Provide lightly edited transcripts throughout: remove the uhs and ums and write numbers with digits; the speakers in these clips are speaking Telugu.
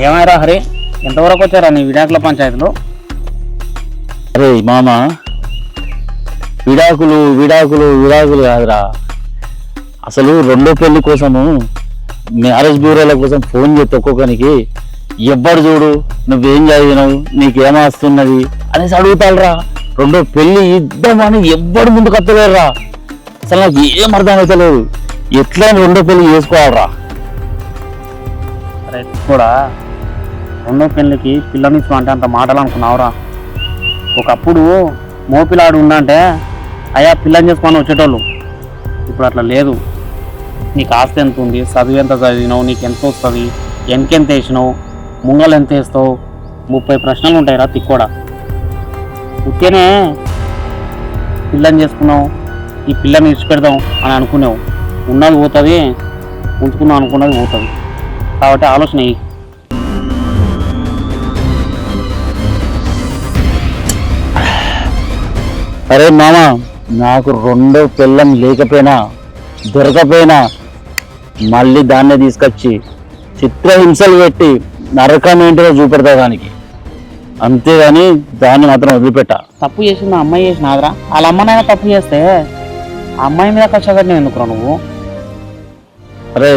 ఏమైరా హరి, ఎంతవరకు వచ్చారా నీ విడాకుల పంచాయతీలో? అరే మామ, విడాకులు విడాకులు విడాకులు కాదురా. అసలు రెండో పెళ్లి కోసము మ్యారేజ్ బ్యూరోల కోసం ఫోన్ చేస్తే ఒక్కొక్కరికి ఎవ్వరు చూడు నువ్వేం చదివినావు, నీకేమొస్తున్నది అనేసి అడుగుతారా. రెండో పెళ్లి ఇద్దామని ఎవ్వడు ముందుకు వస్తలేరురా. అసలు నాకు ఏం అర్థం అవుతలేదు. ఎట్లా రెండో పెళ్లి చేసుకోవాలరా? అరే కూడా రెండో పెళ్ళికి పిల్లనిచ్చు అంటే అంత మాటలు అనుకున్నావురా. ఒకప్పుడు మోపిలాడు ఉందంటే అయ్యా పిల్లని చేసుకొని వచ్చేటోళ్ళు. ఇప్పుడు అట్లా లేదు. నీకు ఆస్తి ఎంత ఉంది, చదువు ఎంత చదివినావు, నీకు ఎంత వస్తుంది, వెనకెంత వేసినావు, ముంగలు ఎంత వేస్తావు, 30 ప్రశ్నలు ఉంటాయిరా తిక్కోడా. ఉత్తేనే పిల్లని చేసుకున్నావు, ఈ పిల్లని ఇచ్చిపెడదాం అని అనుకున్నావు. ఉన్నది పోతుంది, ఉంచుకున్నావు అనుకున్నది పోతుంది. కాబట్టి ఆలోచన ఇయ్యి. అరే మామ, నాకు రెండో పిల్లం లేకపోయినా దొరకపోయినా మళ్ళీ దాన్నే తీసుకొచ్చి చిత్రహింసలు పెట్టి నరకం ఏంటిదో చూపెడతా దానికి. అంతేగాని దాన్ని మాత్రం వదిలిపెట్ట. తప్పు చేసింది అమ్మాయి చేసిన ఆదరా. వాళ్ళ అమ్మనైనా తప్పు చేస్తే ఆ అమ్మాయి మీద కష్టపడిన ఎందుకురా నువ్వు? అరే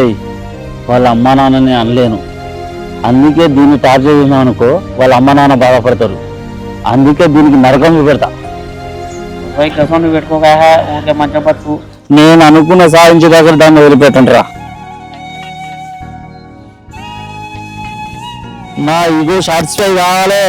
వాళ్ళ అమ్మా నాన్నని అనలేను, అందుకే దీన్ని టార్చర్ చేసినావు అనుకో వాళ్ళ అమ్మ నాన్న బాధపడతారు. అందుకే దీనికి నరకం చూపెడతా. నువ్వు పెట్టుకోగా ఊరికే మంచిగా బతుకు. నేను అనుకున్న సాధించే దగ్గర దాన్ని వదిలిపెట్టండి రా. నా ఇగో సాటిస్ఫై కావాలి.